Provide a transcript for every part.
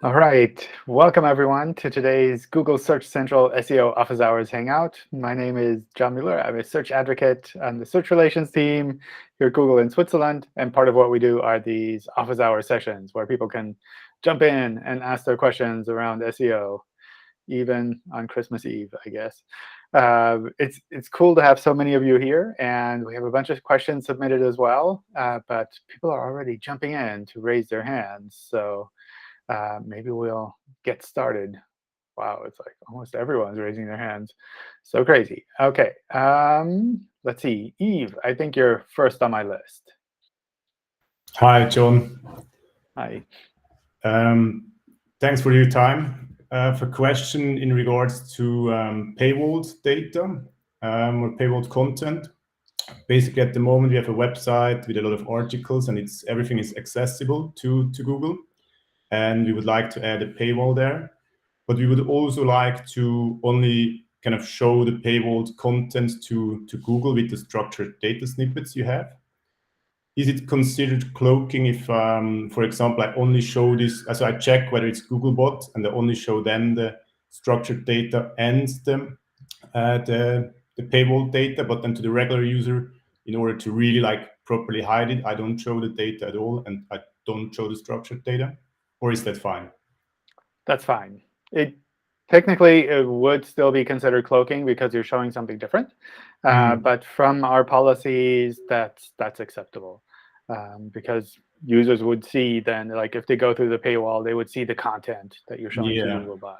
All right, welcome everyone to today's Google Search Central SEO Office Hours Hangout. My name is John Mueller. I'm a search advocate on the search relations team here at Google in Switzerland. And part of what we do are these office hour sessions where people can jump in and ask their questions around SEO, even on Christmas Eve, I guess. It's cool to have so many of you here, and we have a bunch of questions submitted as well. But people are already jumping in to raise their hands, so maybe we'll get started. Wow, it's like almost everyone's raising their hands. So crazy. OK, let's see. Eve, I think you're first on my list. Hi, John. Hi. Thanks for your time. For question in regards to paywalled data or paywalled content. Basically, at the moment, we have a website with a lot of articles, and everything is accessible to Google. And we would like to add a paywall there. But we would also like to only kind of show the paywalled content to Google with the structured data snippets you have. Is it considered cloaking if, for example, I only show this, so I check whether it's Googlebot, and I only show then the structured data and the paywall data, but then to the regular user, in order to really properly hide it, I don't show the data at all, and I don't show the structured data? Or is that fine? That's fine. Technically, it would still be considered cloaking because you're showing something different. But from our policies, that's acceptable. Because users would see then, like if they go through the paywall, they would see the content that you're showing to Googlebot.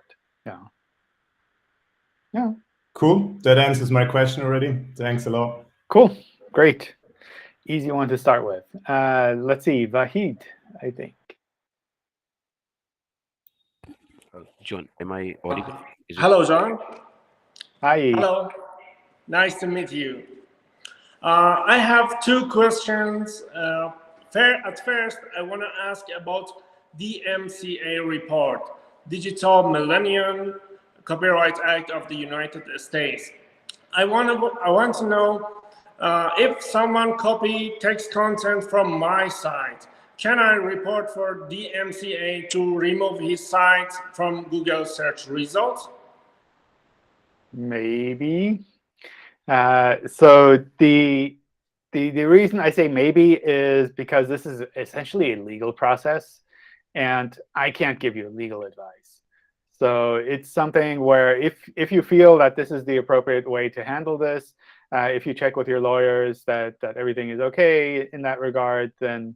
Yeah. Cool. That answers my question already. Thanks a lot. Cool. Great. Easy one to start with. Let's see. Vahid, I think. John, am I audible? Hello, John. Hi. Hello. Nice to meet you. I have two questions. At first, I want to ask about DMCA report, Digital Millennium Copyright Act of the United States. I want to know if someone copy text content from my site, can I report for DMCA to remove his site from Google search results? Maybe. So the reason I say maybe is because this is essentially a legal process, and I can't give you legal advice. So it's something where if you feel that this is the appropriate way to handle this, if you check with your lawyers that everything is OK in that regard, then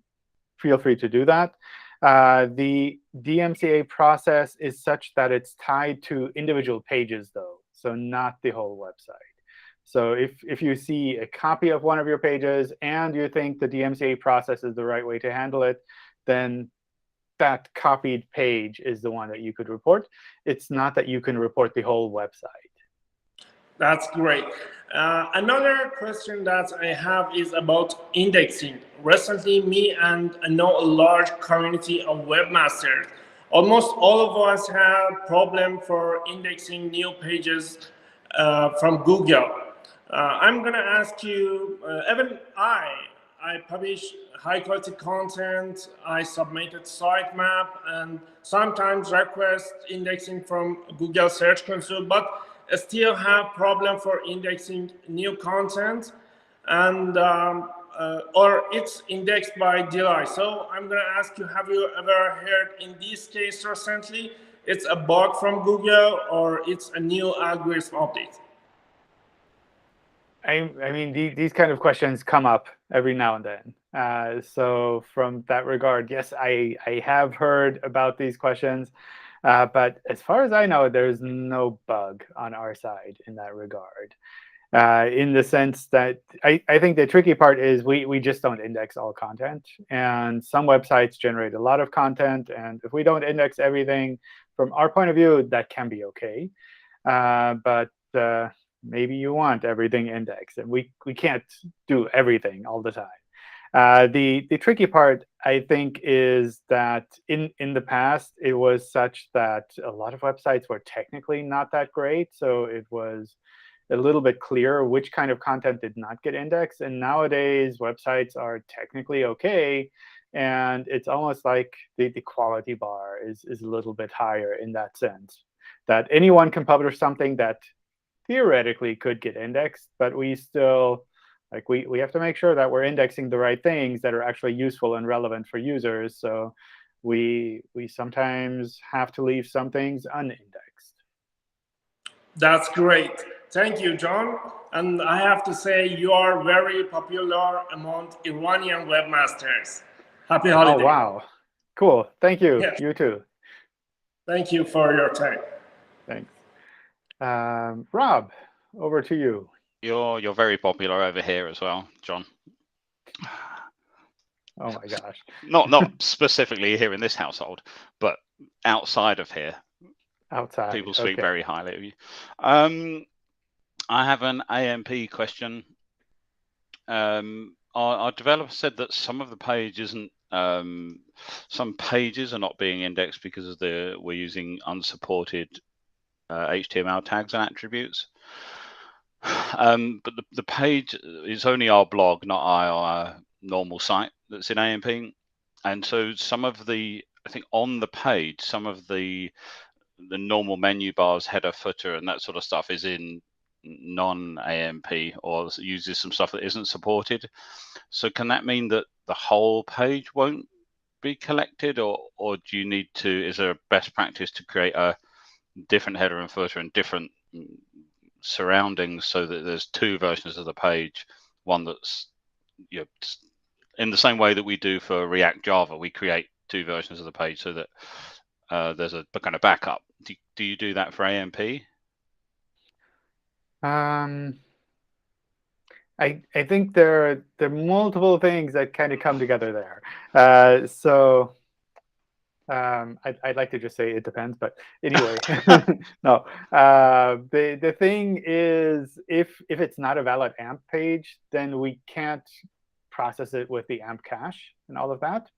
feel free to do that. The DMCA process is such that it's tied to individual pages, though, so not the whole website. So if you see a copy of one of your pages and you think the DMCA process is the right way to handle it, then that copied page is the one that you could report. It's not that you can report the whole website. That's great. Another question that I have is about indexing. Recently, me and I know a large community of webmasters. Almost all of us have problem for indexing new pages from Google. I'm going to ask you, even I publish high-quality content, I submitted sitemap, and sometimes request indexing from Google Search Console, but I still have problem for indexing new content, and or it's indexed by delay. So I'm going to ask you, have you ever heard in this case recently, it's a bug from Google or it's a new algorithm update? I mean, these kind of questions come up every now and then. So from that regard, yes, I have heard about these questions. But as far as I know, there's no bug on our side in that regard. In the sense that I think the tricky part is we just don't index all content. And some websites generate a lot of content. And if we don't index everything, from our point of view, that can be OK. But maybe you want everything indexed, and we can't do everything all the time. The tricky part, I think, is that in the past, it was such that a lot of websites were technically not that great. So it was a little bit clearer which kind of content did not get indexed. And nowadays, websites are technically OK, and it's almost like the quality bar is a little bit higher in that sense, that anyone can publish something that theoretically could get indexed, but we still, like, we have to make sure that we're indexing the right things that are actually useful and relevant for users. So we sometimes have to leave some things unindexed. That's great. Thank you, John. And I have to say, you are very popular among Iranian webmasters. Happy holiday. Oh, wow. Cool. Thank you. Yeah. You too. Thank you for your time. Thanks. Rob, over to you. You're very popular over here as well, John. Oh my gosh. Not specifically here in this household, but outside of here. Outside. People speak Okay. very highly of you. I have an AMP question. Our developer said that some of the page isn't. Some pages are not being indexed because of we're using unsupported HTML tags and attributes. But the page is only our blog, not our normal site that's in AMP. And so some of the, I think on the page, some of the normal menu bars, header, footer, and that sort of stuff is in non-AMP or uses some stuff that isn't supported. So can that mean that the whole page won't be collected, or do you need to, is there a best practice to create a different header and footer and different surroundings so that there's two versions of the page, one that's, you know, in the same way that we do for React Java, we create two versions of the page so that there's a kind of backup. Do you do that for AMP? I think there are multiple things that kind of come together there. So I'd like to just say it depends, but anyway, no. The thing is, if it's not a valid AMP page, then we can't process it with the AMP cache and all of that.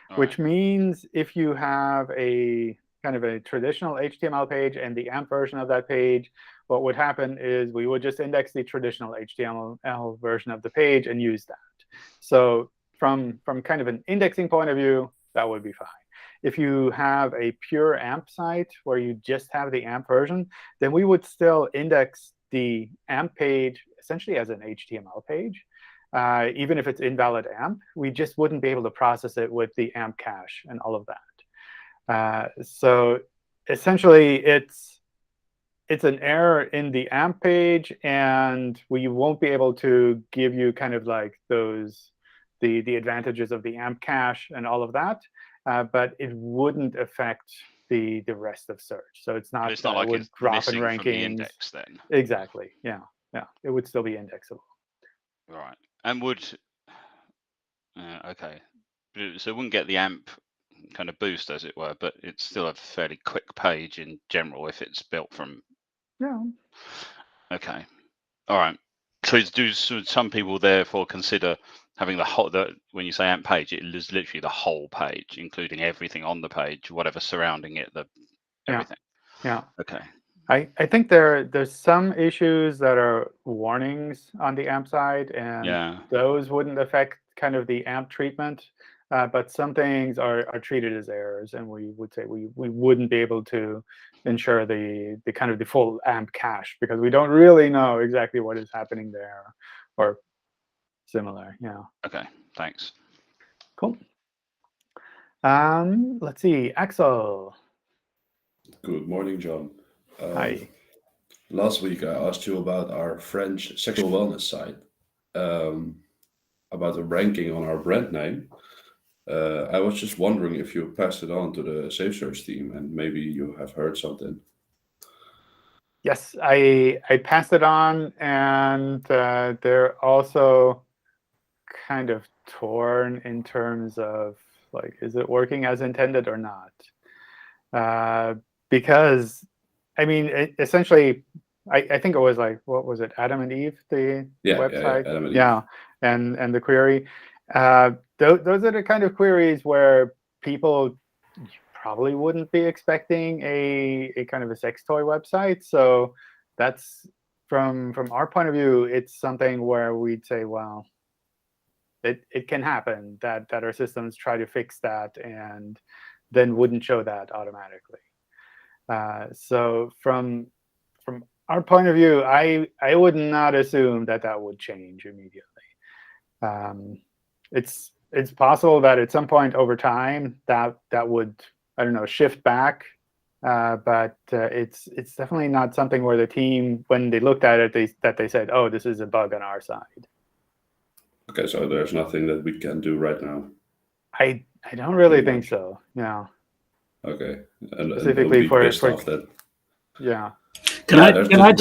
All which right. Means if you have a kind of a traditional HTML page and the AMP version of that page, what would happen is we would just index the traditional HTML version of the page and use that. So from kind of an indexing point of view, that would be fine. If you have a pure AMP site where you just have the AMP version, then we would still index the AMP page essentially as an HTML page. Even if it's invalid AMP, we just wouldn't be able to process it with the AMP cache and all of that. So essentially, it's an error in the AMP page, and we won't be able to give you kind of like the advantages of the AMP cache and all of that. But it wouldn't affect the rest of search. So it's not that like it would drop in rankings. From the index, then. Exactly. Yeah. It would still be indexable. Right. And would OK. So it wouldn't get the AMP kind of boost, as it were, but it's still a fairly quick page in general if it's built from. Yeah. OK. All right. So some people therefore consider having the whole, when you say AMP page, it is literally the whole page, including everything on the page, whatever surrounding it, everything. Yeah. OK. I think there's some issues that are warnings on the AMP side, and those wouldn't affect kind of the AMP treatment. But some things are treated as errors, and we would say we wouldn't be able to ensure the kind of the full AMP cache because we don't really know exactly what is happening there or similar. Yeah. OK. Thanks. Cool. Let's see, Axel. Good morning, John. Hi. Last week, I asked you about our French sexual wellness site, about the ranking on our brand name. I was just wondering if you passed it on to the Safe Search team, and maybe you have heard something. Yes, I passed it on, and they're also kind of torn in terms of, like, is it working as intended or not? Because I mean, essentially, I think it was like, what was it, Adam and Eve, the website? Yeah, Adam and Eve. And the query. Those are the kind of queries where people probably wouldn't be expecting a kind of a sex toy website. So that's, from our point of view, it's something where we'd say, well, it can happen that our systems try to fix that and then wouldn't show that automatically. So from our point of view, I would not assume that would change immediately. It's possible that at some point over time that would, I don't know, shift back. But it's definitely not something where the team, when they looked at it, they said, oh, this is a bug on our side. Okay, so there's nothing that we can do right now. I don't really think so. No. Okay, and Specifically be for that. Yeah. Can I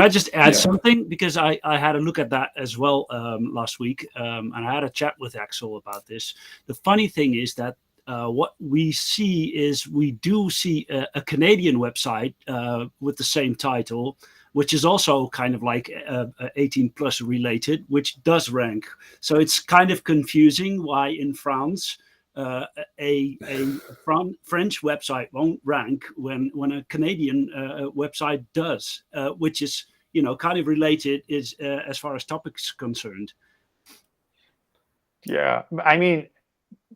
just add something, because I had a look at that as well last week, and I had a chat with Axel about this. The funny thing is that what we see is we do see a Canadian website with the same title, which is also kind of like 18 plus related, which does rank. So it's kind of confusing why in France a French website won't rank when a Canadian website does, which is, you know, kind of related is as far as topics concerned. Yeah, I mean,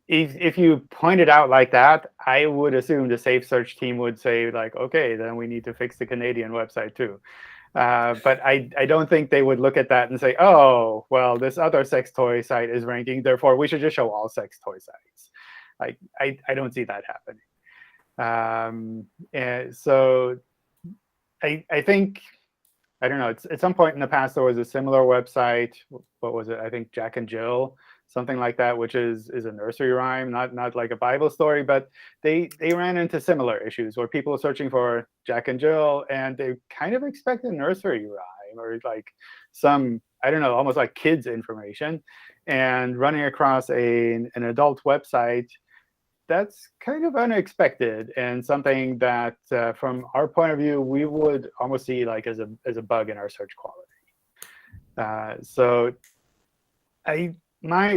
if you point it out like that, I would assume the Safe Search team would say, like, okay, then we need to fix the Canadian website too. But I don't think they would look at that and say, oh, well, this other sex toy site is ranking, therefore we should just show all sex toy sites. Like, I don't see that happening. And so I think, I don't know, at some point in the past, there was a similar website. What was it? I think Jack and Jill, something like that, which is a nursery rhyme, not like a Bible story, but they ran into similar issues where people were searching for Jack and Jill, and they kind of expect a nursery rhyme or like some, I don't know, almost like kids information, and running across an adult website. That's kind of unexpected and something that, from our point of view, we would almost see like as a bug in our search quality. So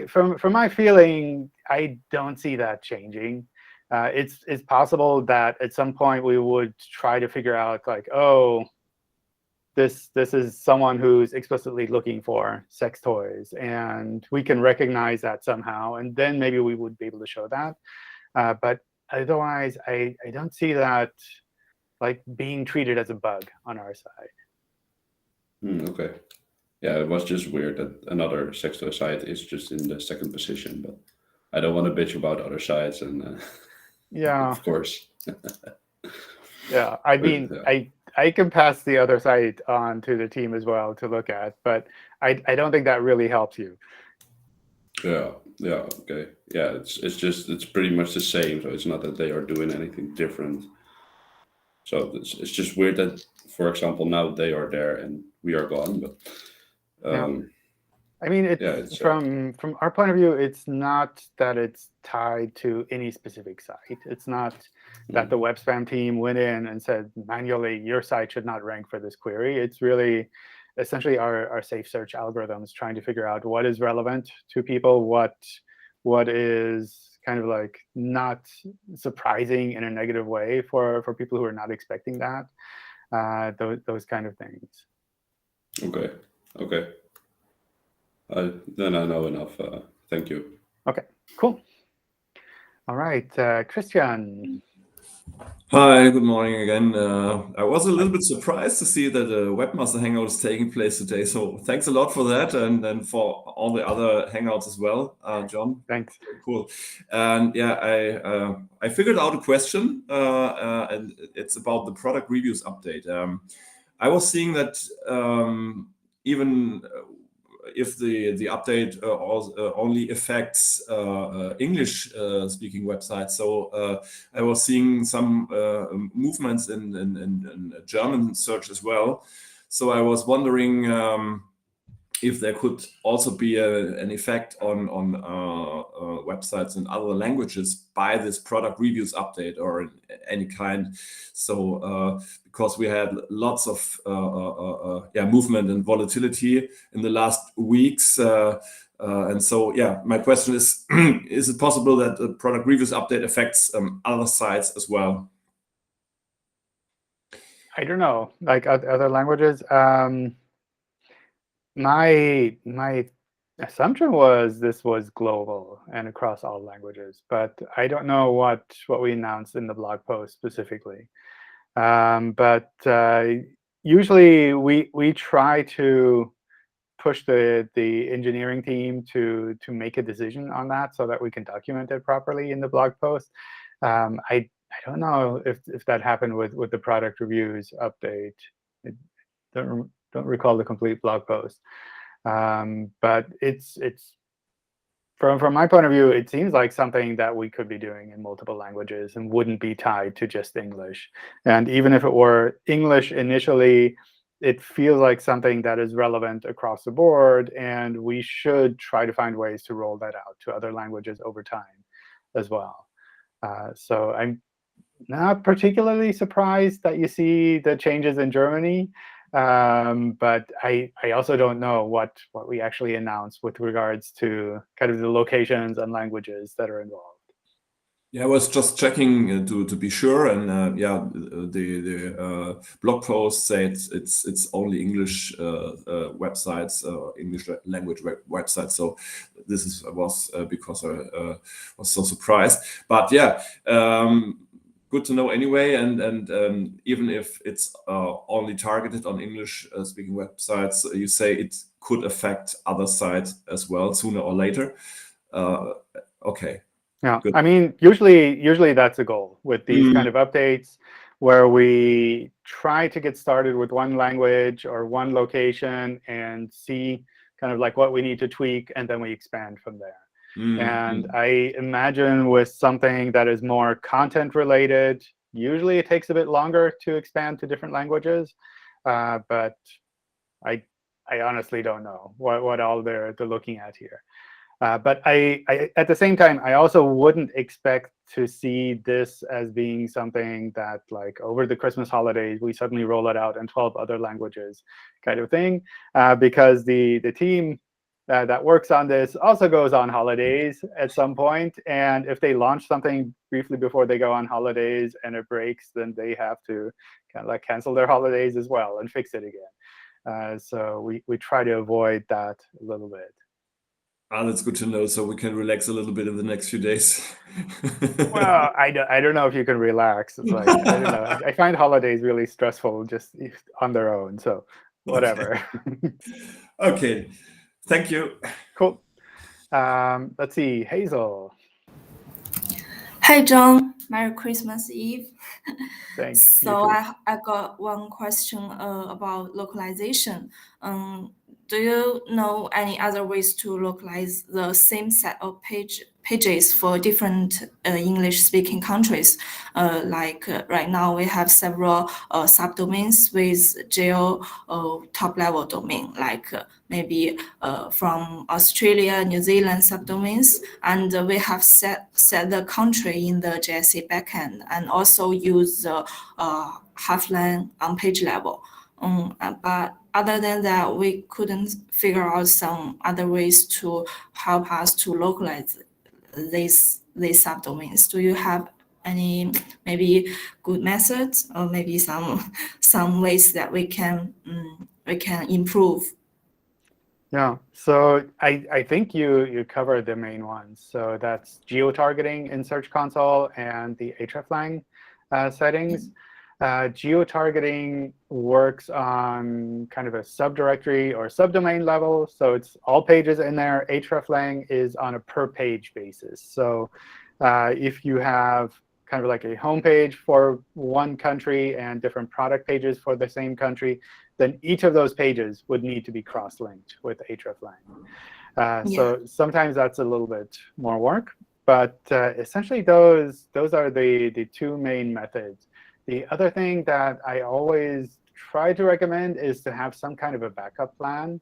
from my feeling, I don't see that changing. It's possible that at some point we would try to figure out, like, oh, this is someone who's explicitly looking for sex toys, and we can recognize that somehow, and then maybe we would be able to show that. But otherwise, I don't see that like being treated as a bug on our side. Okay. Yeah, it was just weird that another sex toy site is just in the second position, but I don't want to bitch about other sites, and yeah, of course. Yeah, I mean, yeah. I can pass the other site on to the team as well to look at, but I don't think that really helps you. Yeah, okay. Yeah, it's pretty much the same, so it's not that they are doing anything different. So it's just weird that, for example, now they are there and we are gone, but yeah. I mean, it's from our point of view, it's not that it's tied to any specific site. It's not that the web spam team went in and said manually, your site should not rank for this query. It's really essentially our safe search algorithms trying to figure out what is relevant to people, what is kind of like not surprising in a negative way for people who are not expecting that, those kind of things. Okay. Then I know enough. Thank you. Okay, cool. All right, Christian. Hi, good morning again. I was a little bit surprised to see that the Webmaster Hangout is taking place today. So thanks a lot for that, and for all the other Hangouts as well, John. Thanks. Cool. And yeah, I figured out a question, and it's about the product reviews update. I was seeing that even if the update only affects English-speaking websites, so I was seeing some movements in German search as well. So I was wondering if there could also be an effect on websites in other languages by this product reviews update or any kind. So because we had lots of movement and volatility in the last weeks. And so, yeah, my question is it possible that the product reviews update affects other sites as well? I don't know, like other languages. My assumption was this was global and across all languages, but I don't know what we announced in the blog post specifically. But usually we try to push the engineering team to make a decision on that so that we can document it properly in the blog post. I don't know if that happened with the product reviews update. I don't recall the complete blog post. But it's from my point of view, it seems like something that we could be doing in multiple languages and wouldn't be tied to just English. And even if it were English initially, it feels like something that is relevant across the board, and we should try to find ways to roll that out to other languages over time as well. So I'm not particularly surprised that you see the changes in Germany. But I also don't know what we actually announced with regards to kind of the locations and languages that are involved. Yeah, I was just checking to be sure, and yeah, the blog post said it's only English websites, English language websites. So this was because I was so surprised. But yeah. Good to know anyway, and even if it's only targeted on English-speaking websites, you say it could affect other sites as well sooner or later. Okay. Yeah, Good. I mean, usually that's a goal with these kind of updates, where we try to get started with one language or one location and see kind of like what we need to tweak, and then we expand from there. And I imagine with something that is more content related, usually it takes a bit longer to expand to different languages. But I honestly don't know what all they're looking at here. But I at the same time, I also wouldn't expect to see this as being something that, like, over the Christmas holidays, we suddenly roll it out in 12 other languages kind of thing, because the team that works on this also goes on holidays at some point. And if they launch something briefly before they go on holidays and it breaks, then they have to kind of like cancel their holidays as well and fix it again. So we try to avoid that a little bit. That's good to know, so we can relax a little bit in the next few days. Well, I don't know if you can relax. It's like, I don't know. I find holidays really stressful just on their own. So whatever. Okay. Thank you. Cool. Let's see, Hazel. Hey, John. Merry Christmas Eve. Thanks. So I got one question about localization. Do you know any other ways to localize the same set of pages for different English-speaking countries? Like right now, we have several subdomains with geo top-level domain, like maybe from Australia, New Zealand subdomains, and we have set the country in the JSA backend, and also use the Hreflang on page level. But other than that, we couldn't figure out some other ways to help us to localize these subdomains. Do you have any maybe good methods, or maybe some ways that we can improve? Yeah, so I think you covered the main ones. So that's geo-targeting in Search Console and the Hreflang settings. Geo-targeting works on kind of a subdirectory or subdomain level. So it's all pages in there. Hreflang is on a per-page basis. So if you have kind of like a homepage for one country and different product pages for the same country, then each of those pages would need to be cross-linked with Hreflang. So sometimes that's a little bit more work. But essentially, those are the two main methods. The other thing that I always try to recommend is to have some kind of a backup plan.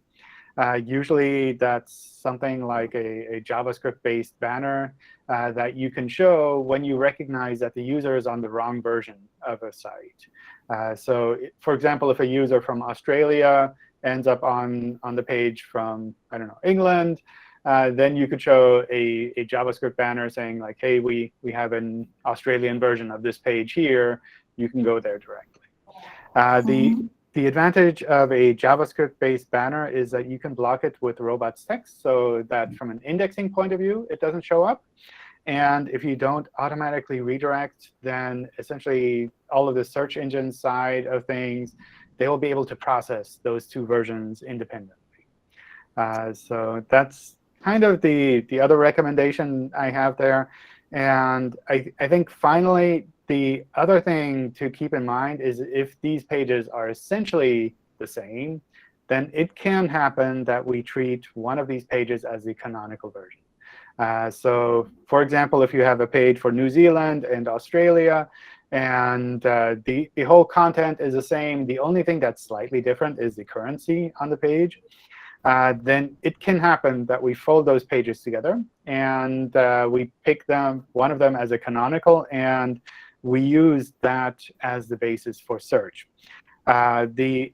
Usually, that's something like a JavaScript-based banner that you can show when you recognize that the user is on the wrong version of a site. So, for example, if a user from Australia ends up on the page from, I don't know, England, then you could show a JavaScript banner saying, like, hey, we have an Australian version of this page here. You can go there directly. the advantage of a JavaScript-based banner is that you can block it with robots text so that from an indexing point of view, it doesn't show up. And if you don't automatically redirect, then essentially all of the search engine side of things, they will be able to process those two versions independently. So that's kind of the other recommendation I have there. And I think finally, the other thing to keep in mind is if these pages are essentially the same, then it can happen that we treat one of these pages as the canonical version. So for example, if you have a page for New Zealand and Australia, and the whole content is the same, the only thing that's slightly different is the currency on the page, then it can happen that we fold those pages together, and we pick one of them as a canonical, and we use that as the basis for search. The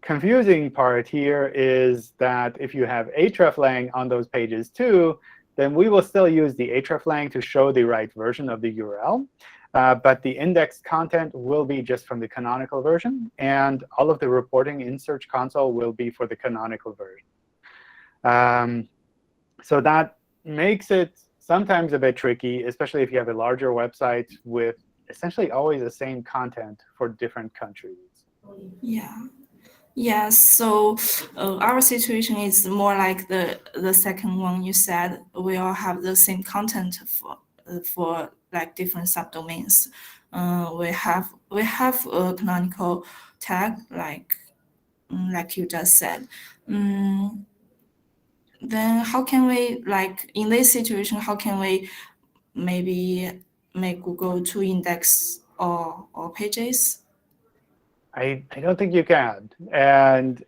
confusing part here is that if you have hreflang on those pages too, then we will still use the hreflang to show the right version of the URL. But the indexed content will be just from the canonical version, and all of the reporting in Search Console will be for the canonical version. So that makes it sometimes a bit tricky, especially if you have a larger website with essentially always the same content for different countries. Yeah, so our situation is more like the second one you said. We all have the same content for like different subdomains. We have a canonical tag like you just said. Then how can we, like in this situation, how can we maybe make Google to index all pages? I don't think you can. And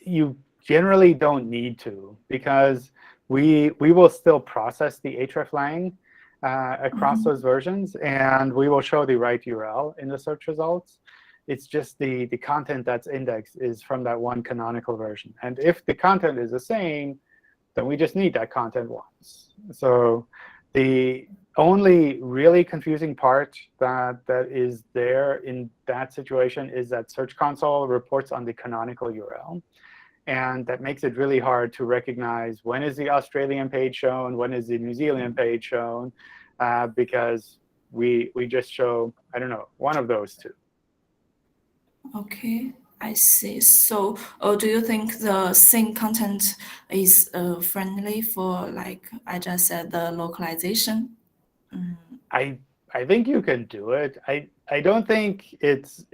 you generally don't need to, because we will still process the hreflang across those versions, and we will show the right URL in the search results. It's just the content that's indexed is from that one canonical version. And if the content is the same, then we just need that content once. So the only really confusing part that is there in that situation is that Search Console reports on the canonical URL. And that makes it really hard to recognize when is the Australian page shown, when is the New Zealand page shown, because we just show, I don't know, one of those two. OK, I see. So do you think the same content is friendly for, like I just said, the localization? I think you can do it. I don't think it's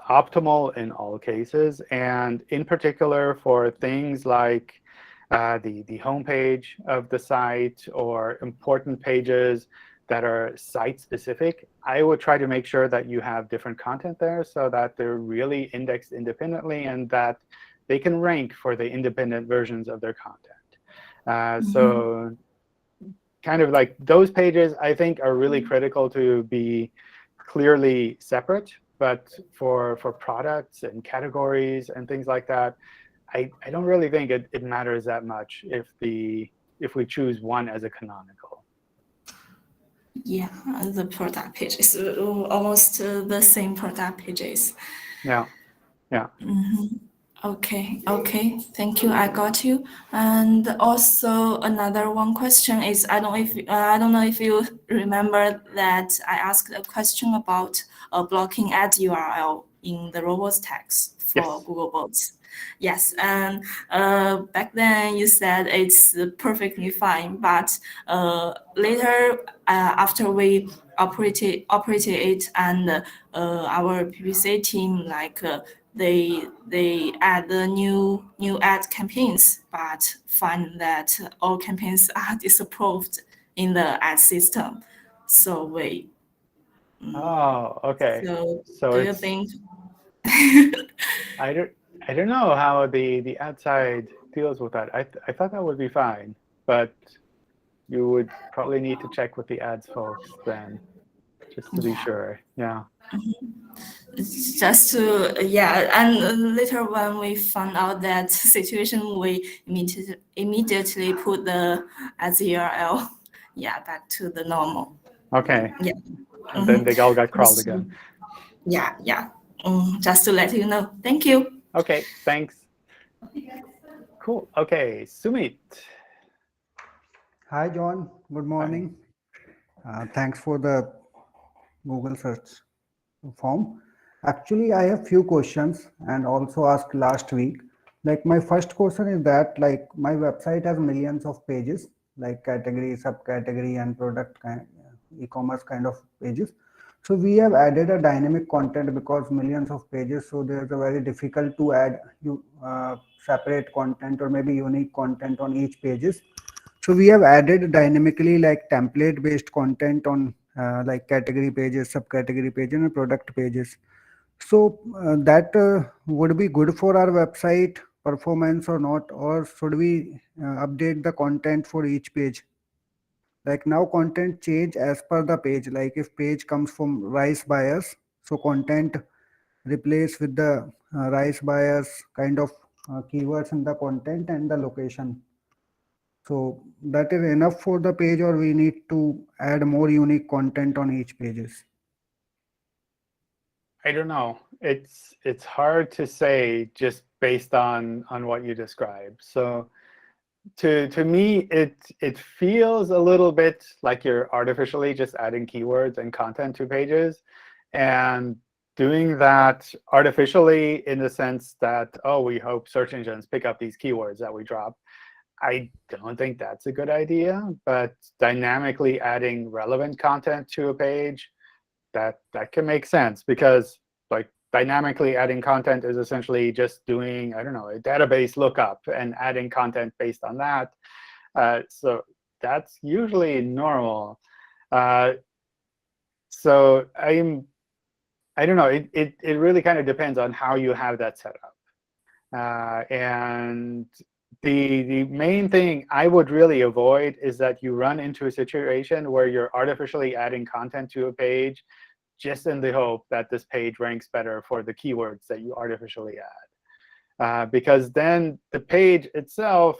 optimal in all cases. And in particular, for things like the homepage of the site or important pages that are site-specific, I would try to make sure that you have different content there so that they're really indexed independently and that they can rank for the independent versions of their content. So kind of like those pages, I think, are really critical to be clearly separate. But for products and categories and things like that, I don't really think it matters that much if we choose one as a canonical. Yeah, the product pages, almost the same product pages. Yeah. OK, thank you. I got you. And also another one question is, I don't know if you remember that I asked a question about blocking ad URL in the robots tags for Google Bots. Yes, and back then you said it's perfectly fine, but later after we operated it, and our PPC team they add the new ad campaigns, but find that all campaigns are disapproved in the ad system. So we. Oh, OK. So do you think? I don't know how the ad side deals with that. I thought that would be fine, but you would probably need to check with the ads folks then, just to be sure. Yeah. Just to, and later when we found out that situation, we immediately put the ads URL, back to the normal. OK. Yeah. And then they all got crawled again. Yeah. Just to let you know. Thank you. OK, thanks. Cool. OK, Sumit. Hi, John. Good morning. Thanks for the Google search form. Actually, I have few questions and also asked last week. Like my first question is that like my website has millions of pages, like category, subcategory, and product kind, e-commerce kind of pages. So we have added a dynamic content because millions of pages. So there's a very difficult to add you separate content or maybe unique content on each pages. So we have added dynamically like template based content on like category pages, subcategory pages, and product pages. So that would be good for our website performance or not, or should we update the content for each page? Like now content change as per the page. Like if page comes from rice buyers, so content replace with the rice buyers kind of keywords in the content and the location. So that is enough for the page, or we need to add more unique content on each pages? I don't know. It's hard to say just based on what you described. So to me, it feels a little bit like you're artificially just adding keywords and content to pages, and doing that artificially in the sense that, oh, we hope search engines pick up these keywords that we drop. I don't think that's a good idea. But dynamically adding relevant content to a page, that can make sense, because like dynamically adding content is essentially just doing, I don't know, a database lookup and adding content based on that. So that's usually normal. So I don't know. It really kind of depends on how you have that set up. And the main thing I would really avoid is that you run into a situation where you're artificially adding content to a page just in the hope that this page ranks better for the keywords that you artificially add. Because then the page itself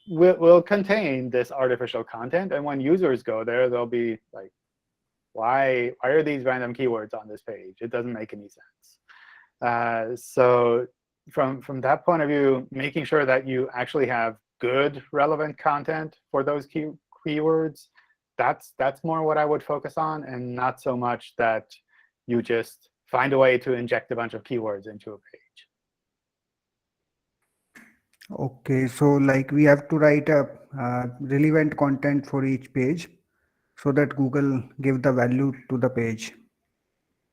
will contain this artificial content. And when users go there, they'll be like, why are these random keywords on this page? It doesn't make any sense. So from that point of view, making sure that you actually have good relevant content for those keywords, that's more what I would focus on, and not so much that you just find a way to inject a bunch of keywords into a page. Okay, so like we have to write a relevant content for each page so that Google give the value to the page.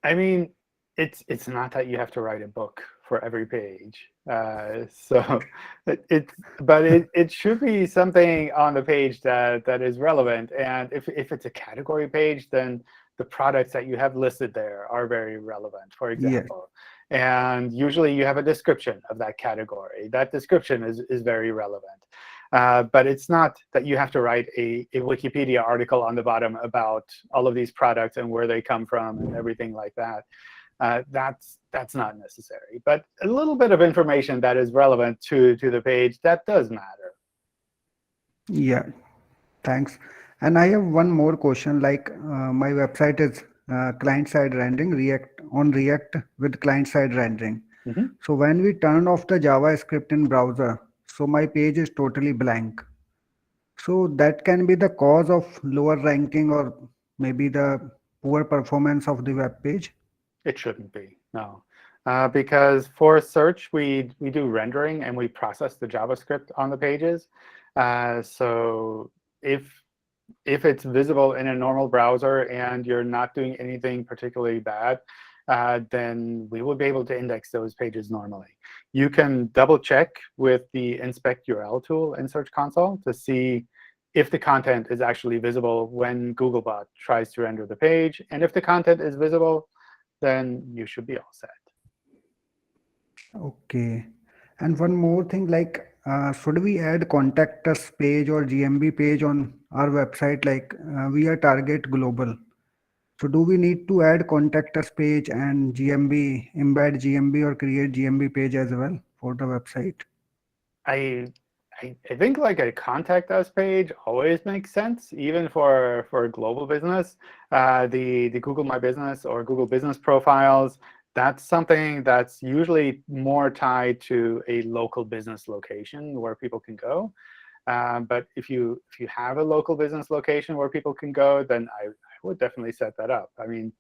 I mean, it's not that you have to write a book for every page. So it should be something on the page that is relevant. And if it's a category page, then the products that you have listed there are very relevant, for example. Yeah. And usually you have a description of that category. That description is very relevant. But it's not that you have to write a Wikipedia article on the bottom about all of these products and where they come from and everything like that. That's not necessary. But a little bit of information that is relevant to the page, that does matter. Yeah, thanks. And I have one more question. Like my website is client-side rendering, React with client-side rendering. Mm-hmm. So when we turn off the JavaScript in browser, so my page is totally blank. So that can be the cause of lower ranking or maybe the poor performance of the web page? It shouldn't be, no. Because for search, we do rendering and we process the JavaScript on the pages. So if it's visible in a normal browser and you're not doing anything particularly bad, then we will be able to index those pages normally. You can double check with the inspect URL tool in Search Console to see if the content is actually visible when Googlebot tries to render the page. And if the content is visible, then you should be all set. OK. And one more thing, like should we add contact us page or GMB page on our website? Like we are target global. So do we need to add contact us page and GMB, embed GMB or create GMB page as well for the website? I think like a contact us page always makes sense, even for global business. The Google My Business or Google Business profiles, that's something that's usually more tied to a local business location where people can go. But if you have a local business location where people can go, then I would definitely set that up. I mean,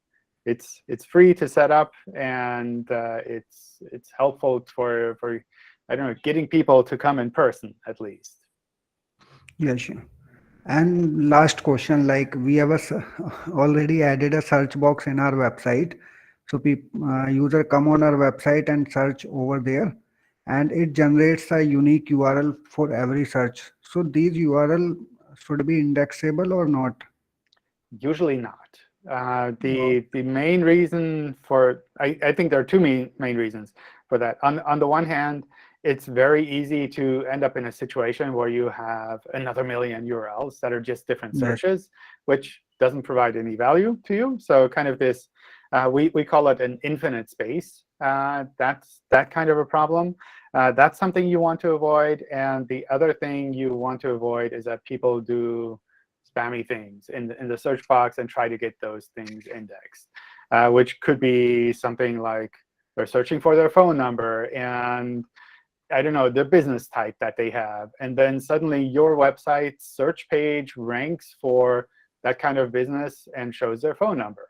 it's free to set up, and it's helpful for I don't know, getting people to come in person at least. Yeah, sure. And last question, like we have already added a search box in our website. So user come on our website and search over there, and it generates a unique URL for every search. So these URL should be indexable or not? Usually not. The main reason for, I think there are two main reasons for that. On the one hand, it's very easy to end up in a situation where you have another million URLs that are just different searches, which doesn't provide any value to you. So kind of this, we call it an infinite space. That's that kind of a problem. That's something you want to avoid. And the other thing you want to avoid is that people do spammy things in the search box and try to get those things indexed, which could be something like they're searching for their phone number and, I don't know, the business type that they have. And then suddenly your website's search page ranks for that kind of business and shows their phone number.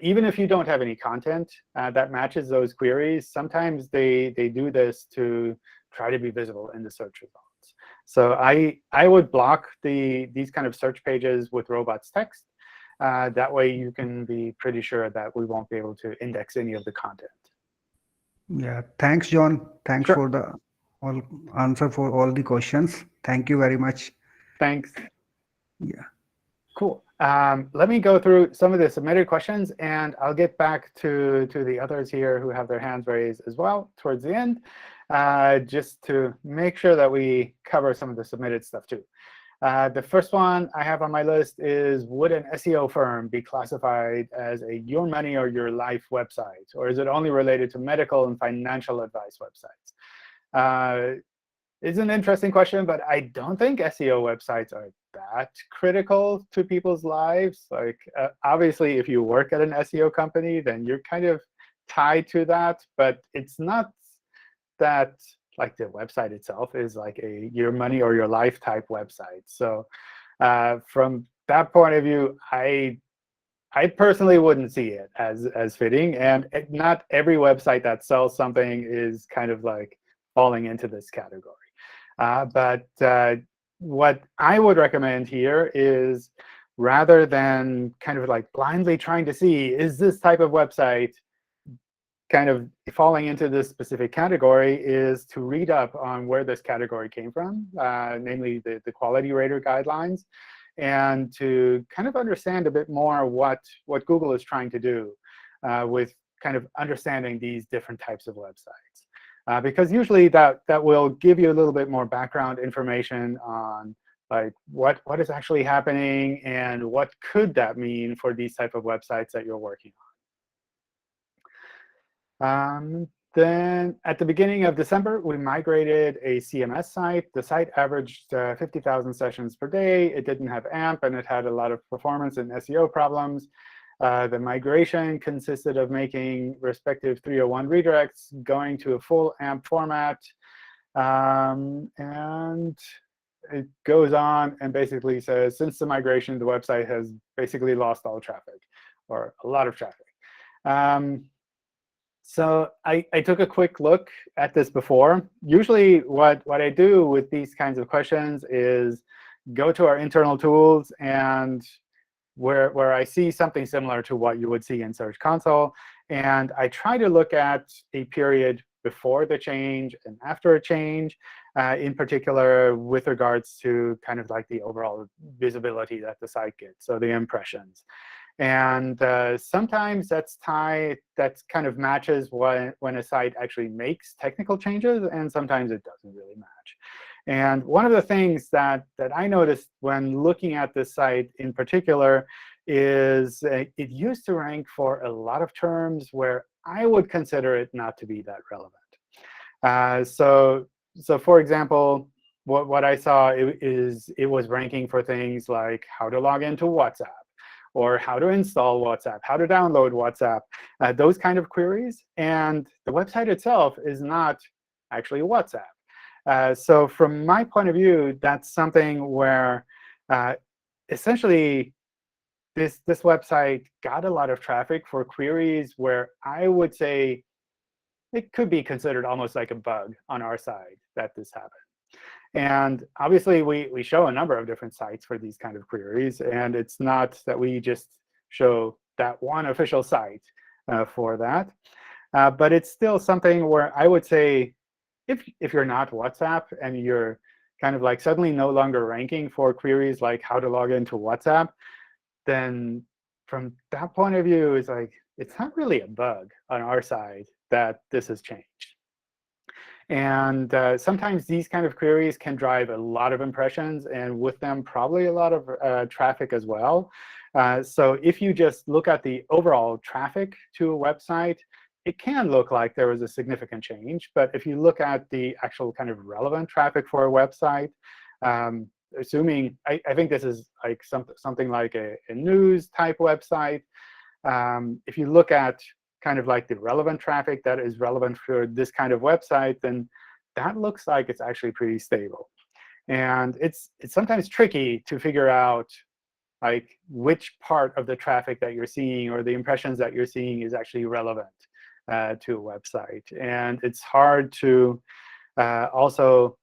Even if you don't have any content that matches those queries, sometimes they do this to try to be visible in the search results. So I would block these kind of search pages with robots text. That way you can be pretty sure that we won't be able to index any of the content. Yeah, thanks, John. Thanks for the answer for all the questions. Thank you very much. Thanks. Yeah. Cool. Let me go through some of the submitted questions, and I'll get back to the others here who have their hands raised as well towards the end, just to make sure that we cover some of the submitted stuff too. The first one I have on my list is, would an SEO firm be classified as a your money or your life website? Or is it only related to medical and financial advice websites? It's an interesting question, but I don't think SEO websites are that critical to people's lives. Like, obviously, if you work at an SEO company, then you're kind of tied to that. But it's not that like the website itself is like a your money or your life type website. So from that point of view, I personally wouldn't see it as fitting. And not every website that sells something is kind of like falling into this category. But what I would recommend here is, rather than kind of like blindly trying to see, is this type of website kind of falling into this specific category, is to read up on where this category came from, namely the quality rater guidelines, and to kind of understand a bit more what Google is trying to do with kind of understanding these different types of websites. Because usually that will give you a little bit more background information on like what is actually happening and what could that mean for these type of websites that you're working on. Then at the beginning of December, we migrated a CMS site. The site averaged 50,000 sessions per day. It didn't have AMP, and it had a lot of performance and SEO problems. The migration consisted of making respective 301 redirects, going to a full AMP format. And it goes on and basically says, since the migration, the website has basically lost all traffic, or a lot of traffic. So I took a quick look at this before. Usually what I do with these kinds of questions is go to our internal tools, and where I see something similar to what you would see in Search Console. And I try to look at a period before the change and after a change, in particular with regards to kind of like the overall visibility that the site gets, so the impressions. And sometimes that's kind of matches when a site actually makes technical changes, and sometimes it doesn't really match. And one of the things that I noticed when looking at this site in particular is it used to rank for a lot of terms where I would consider it not to be that relevant. So for example, what I saw is it was ranking for things like how to log into WhatsApp, or how to install WhatsApp, how to download WhatsApp, those kind of queries. And the website itself is not actually WhatsApp. So from my point of view, that's something where essentially this website got a lot of traffic for queries where I would say it could be considered almost like a bug on our side that this happened. And obviously, we show a number of different sites for these kind of queries. And it's not that we just show that one official site for that. But it's still something where I would say, if you're not WhatsApp and you're kind of like suddenly no longer ranking for queries like how to log into WhatsApp, then from that point of view, it's like it's not really a bug on our side that this has changed. And sometimes these kind of queries can drive a lot of impressions, and with them, probably a lot of traffic as well. So if you just look at the overall traffic to a website, it can look like there was a significant change. But if you look at the actual kind of relevant traffic for a website, assuming I think this is like something like a news type website, if you look at kind of like the relevant traffic that is relevant for this kind of website, then that looks like it's actually pretty stable. And it's sometimes tricky to figure out like which part of the traffic that you're seeing or the impressions that you're seeing is actually relevant to a website. And it's hard to also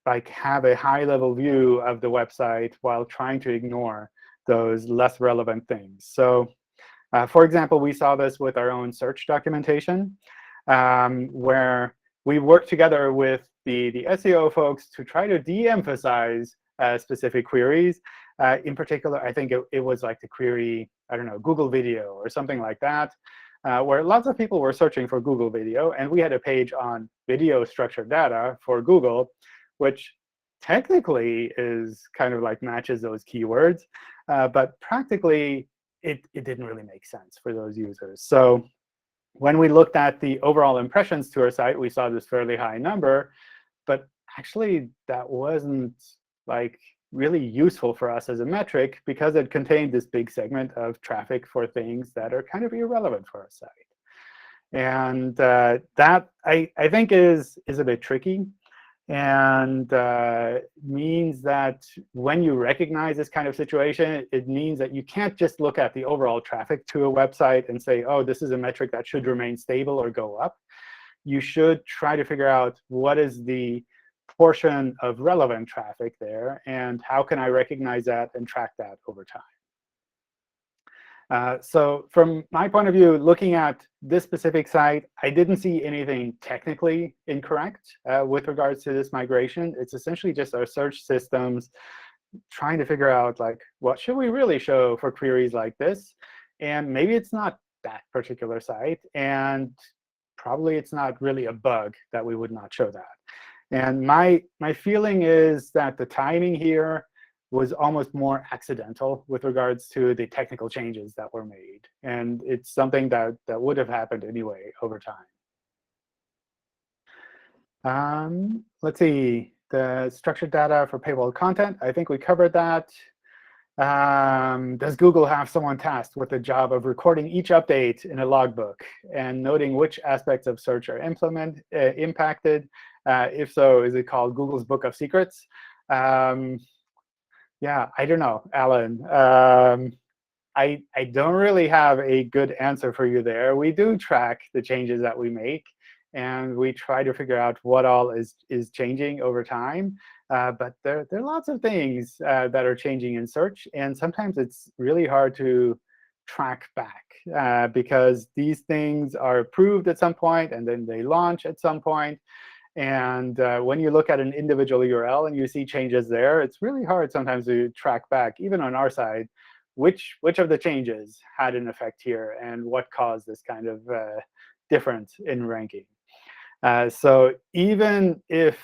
like have a high-level view of the website while trying to ignore those less relevant things. So for example, we saw this with our own search documentation, where we worked together with the SEO folks to try to de-emphasize specific queries. In particular, I think it was like the query, I don't know, Google Video or something like that, where lots of people were searching for Google Video. And we had a page on video structured data for Google, which technically is kind of like matches those keywords. But practically, it didn't really make sense for those users. So when we looked at the overall impressions to our site, we saw this fairly high number. But actually, that wasn't like really useful for us as a metric because it contained this big segment of traffic for things that are kind of irrelevant for our site. And that, I think, is a bit tricky. And means that when you recognize this kind of situation, it means that you can't just look at the overall traffic to a website and say, oh, this is a metric that should remain stable or go up. You should try to figure out what is the portion of relevant traffic there, and how can I recognize that and track that over time. So from my point of view, looking at this specific site, I didn't see anything technically incorrect with regards to this migration. It's essentially just our search systems trying to figure out, like, what should we really show for queries like this? And maybe it's not that particular site. And probably it's not really a bug that we would not show that. And my feeling is that the timing here was almost more accidental with regards to the technical changes that were made. And it's something that would have happened anyway over time. Let's see, the structured data for paywall content. I think we covered that. Does Google have someone tasked with the job of recording each update in a logbook and noting which aspects of search are impacted? If so, is it called Google's Book of Secrets? Yeah, I don't know, Alan. I don't really have a good answer for you there. We do track the changes that we make, and we try to figure out what all is changing over time. But there are lots of things that are changing in search, and sometimes it's really hard to track back because these things are approved at some point, and then they launch at some point. And when you look at an individual URL and you see changes there, it's really hard sometimes to track back, even on our side, which of the changes had an effect here and what caused this kind of difference in ranking. So even if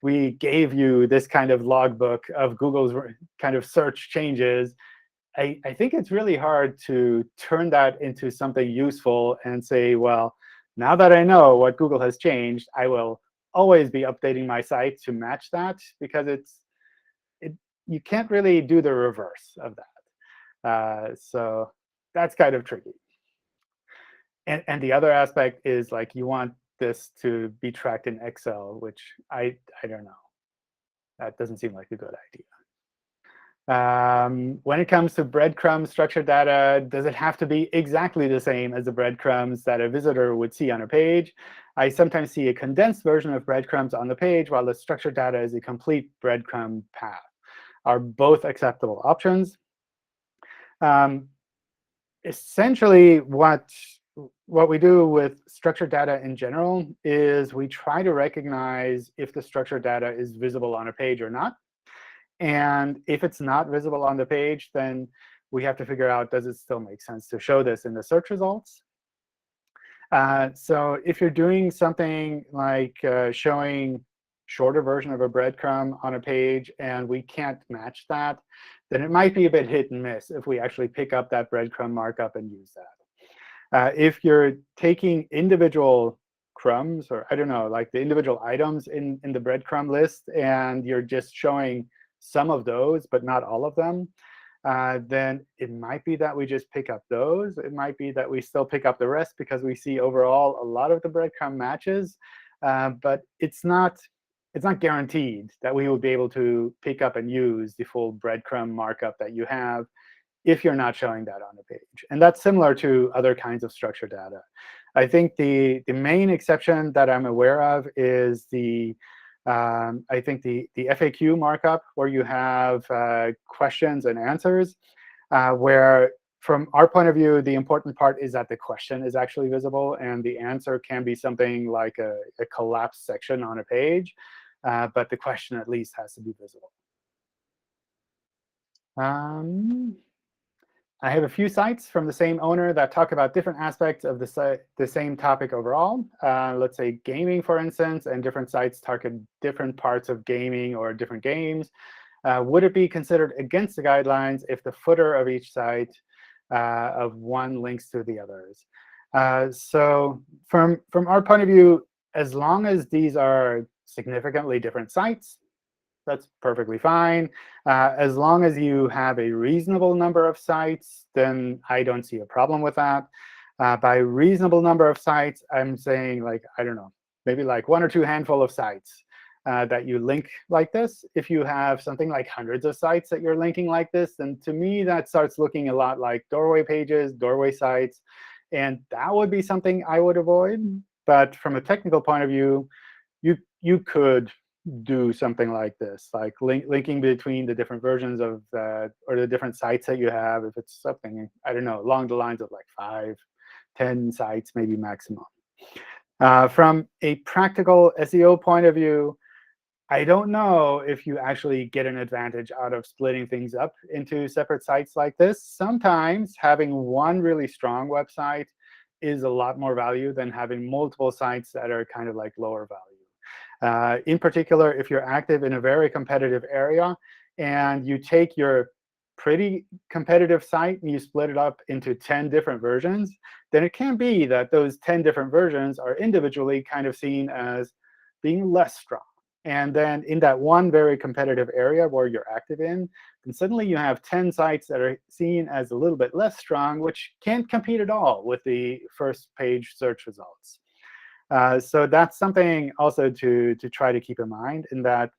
we gave you this kind of logbook of Google's kind of search changes, I think it's really hard to turn that into something useful and say, well, now that I know what Google has changed, I will always be updating my site to match that, because you can't really do the reverse of that. So that's kind of tricky. And the other aspect is like you want this to be tracked in Excel, which I don't know. That doesn't seem like a good idea. When it comes to breadcrumb structured data, does it have to be exactly the same as the breadcrumbs that a visitor would see on a page? I sometimes see a condensed version of breadcrumbs on the page, while the structured data is a complete breadcrumb path. Are both acceptable options? Essentially, what we do with structured data in general is we try to recognize if the structured data is visible on a page or not. And if it's not visible on the page, then we have to figure out, does it still make sense to show this in the search results? So if you're doing something like showing shorter version of a breadcrumb on a page and we can't match that, then it might be a bit hit and miss if we actually pick up that breadcrumb markup and use that. If you're taking individual crumbs, or I don't know, like the individual items in the breadcrumb list, and you're just showing some of those but not all of them, then it might be that we just pick up those. It might be that we still pick up the rest because we see overall a lot of the breadcrumb matches. But it's not guaranteed that we would be able to pick up and use the full breadcrumb markup that you have if you're not showing that on the page. And that's similar to other kinds of structured data. I think the main exception that I'm aware of is the FAQ markup, where you have questions and answers, where from our point of view, the important part is that the question is actually visible, and the answer can be something like a collapsed section on a page. But the question at least has to be visible. I have a few sites from the same owner that talk about different aspects of the same topic overall. Let's say gaming, for instance, and different sites target different parts of gaming or different games. Would it be considered against the guidelines if the footer of each site of one links to the others? So from our point of view, as long as these are significantly different sites, that's perfectly fine. As long as you have a reasonable number of sites, then I don't see a problem with that. By reasonable number of sites, I'm saying, like, I don't know, maybe like 1 or 2 handful of sites that you link like this. If you have something like hundreds of sites that you're linking like this, then to me, that starts looking a lot like doorway pages, doorway sites. And that would be something I would avoid. But from a technical point of view, you could do something like this, like linking between the different versions of or the different sites that you have. If it's something, I don't know, along the lines of like 5, 10 sites, maybe maximum. From a practical SEO point of view, I don't know if you actually get an advantage out of splitting things up into separate sites like this. Sometimes having one really strong website is a lot more value than having multiple sites that are kind of like lower value. In particular, if you're active in a very competitive area and you take your pretty competitive site and you split it up into 10 different versions, then it can be that those 10 different versions are individually kind of seen as being less strong. And then in that one very competitive area where you're active in, then suddenly you have 10 sites that are seen as a little bit less strong, which can't compete at all with the first page search results. So that's something also to try to keep in mind, in that,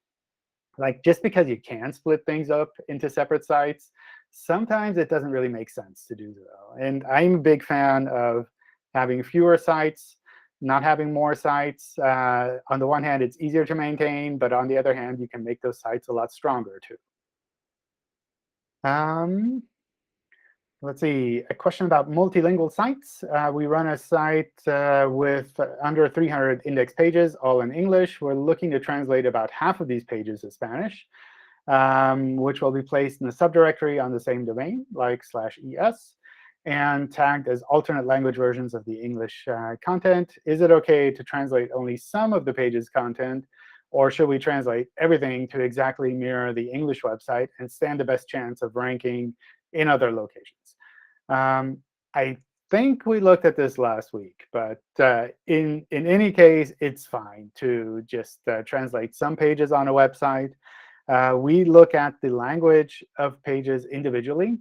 like, just because you can split things up into separate sites, sometimes it doesn't really make sense to do so. And I'm a big fan of having fewer sites, not having more sites. On the one hand, it's easier to maintain, but on the other hand, you can make those sites a lot stronger too. Let's see, a question about multilingual sites. We run a site with under 300 index pages, all in English. We're looking to translate about half of these pages to Spanish, which will be placed in the subdirectory on the same domain, like /es, and tagged as alternate language versions of the English content. Is it OK to translate only some of the page's content, or should we translate everything to exactly mirror the English website and stand the best chance of ranking in other locations? I think we looked at this last week, but in any case, it's fine to just translate some pages on a website. We look at the language of pages individually.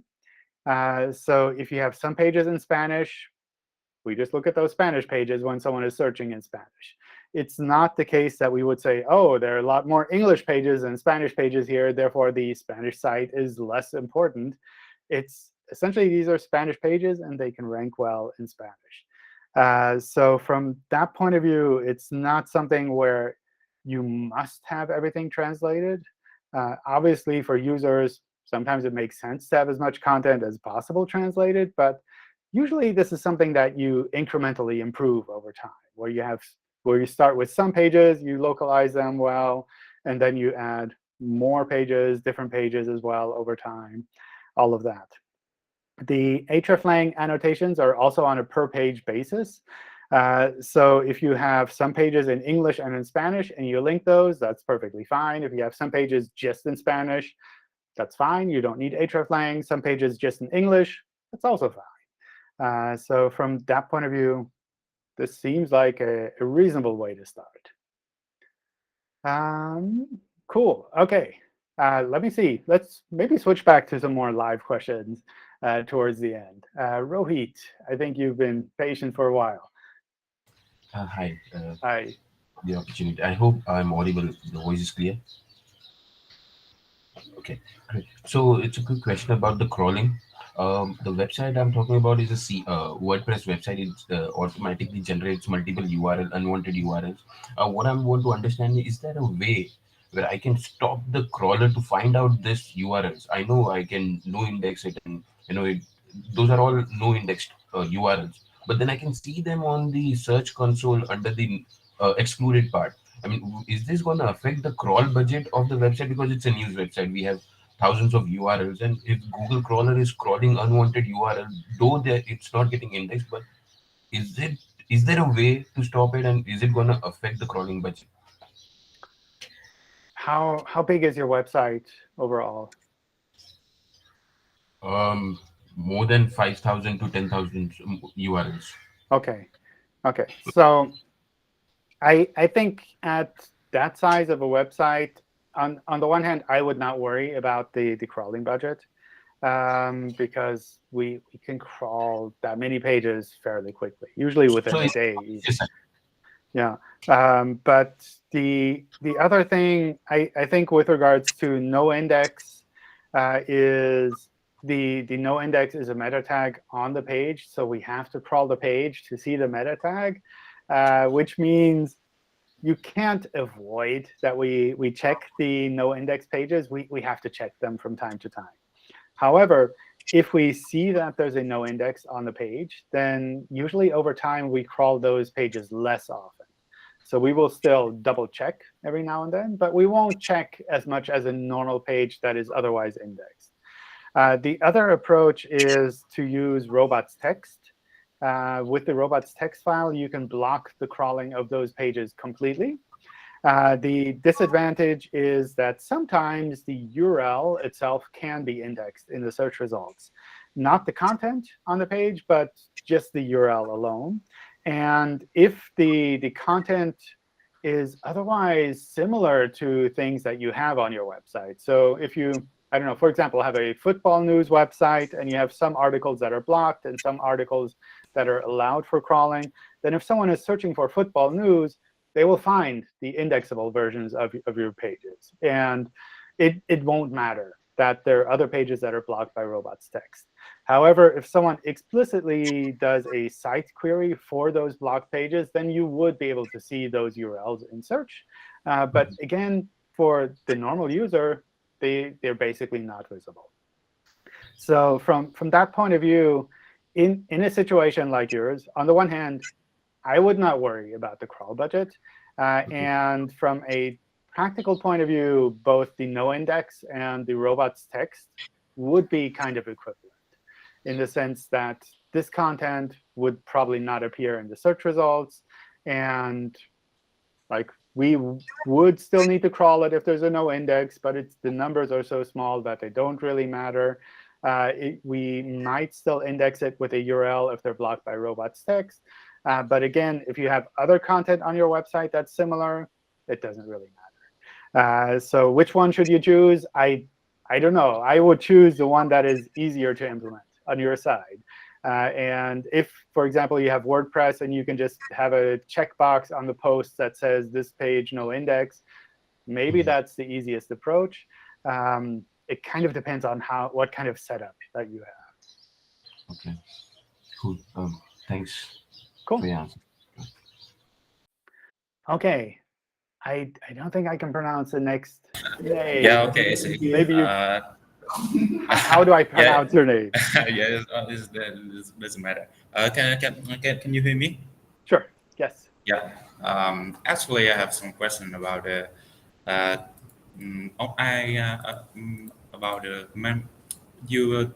So if you have some pages in Spanish, we just look at those Spanish pages when someone is searching in Spanish. It's not the case that we would say, oh, there are a lot more English pages than Spanish pages here, therefore the Spanish site is less important. It's essentially these are Spanish pages, and they can rank well in Spanish. So from that point of view, it's not something where you must have everything translated. Obviously, for users, sometimes it makes sense to have as much content as possible translated. But usually, this is something that you incrementally improve over time, where you start with some pages, you localize them well, and then you add more pages, different pages as well over time, all of that. The Hreflang annotations are also on a per-page basis. So if you have some pages in English and in Spanish, and you link those, that's perfectly fine. If you have some pages just in Spanish, that's fine. You don't need Hreflang. Some pages just in English, that's also fine. So from that point of view, this seems like a reasonable way to start. Cool. OK. Let me see. Let's maybe switch back to some more live questions towards the end. Rohit, I think you've been patient for a while. Hi. Hi. The opportunity. I hope I'm audible. The voice is clear. OK, great. So it's a quick question about the crawling. The website I'm talking about is a WordPress website. It automatically generates multiple unwanted URLs. What I want to understand is there a way where I can stop the crawler to find out this URLs? I know I can no index it, and those are all no indexed URLs. But then I can see them on the search console under the excluded part. I mean, is this going to affect the crawl budget of the website? Because it's a news website. We have thousands of URLs. And if Google crawler is crawling unwanted URL, though it's not getting indexed, but is there a way to stop it? And is it going to affect the crawling budget? How big is your website overall? More than 5,000 to 10,000 URLs. OK. So I think at that size of a website, on the one hand, I would not worry about the crawling budget, because we can crawl that many pages fairly quickly, usually within a day. Yeah. But the other thing I think with regards to no index is the no index is a meta tag on the page. So we have to crawl the page to see the meta tag, which means you can't avoid that we check the no index pages. We have to check them from time to time. However, if we see that there's a no index on the page, then usually over time we crawl those pages less often. So we will still double check every now and then, but we won't check as much as a normal page that is otherwise indexed. The other approach is to use robots text. With the robots text file, you can block the crawling of those pages completely. The disadvantage is that sometimes the URL itself can be indexed in the search results. Not the content on the page, but just the URL alone. And if the content is otherwise similar to things that you have on your website, so if you, I don't know, for example, have a football news website, and you have some articles that are blocked and some articles that are allowed for crawling, then if someone is searching for football news, they will find the indexable versions of your pages. And it won't matter that there are other pages that are blocked by robots text. However, if someone explicitly does a site query for those blocked pages, then you would be able to see those URLs in search. But again, for the normal user, they're basically not visible. So from that point of view, in a situation like yours, on the one hand, I would not worry about the crawl budget. And from a practical point of view, both the no index and the robots text would be kind of equivalent, in the sense that this content would probably not appear in the search results. And like we would still need to crawl it if there's a no index, but the numbers are so small that they don't really matter. We might still index it with a URL if they're blocked by robots text. But again, if you have other content on your website that's similar, it doesn't really matter. So which one should you choose? I don't know. I would choose the one that is easier to implement. on your side. And if, for example, you have WordPress and you can just have a checkbox on the post that says this page no index, maybe that's the easiest approach. It kind of depends on what kind of setup that you have. Okay, cool. Thanks. Cool. For the answer. OK. I don't think I can pronounce the next name. Yeah, okay. So, maybe you. How do I pronounce your name? Yeah, it doesn't matter. Can you hear me? Sure. Yes. Yeah. Actually, I have some question about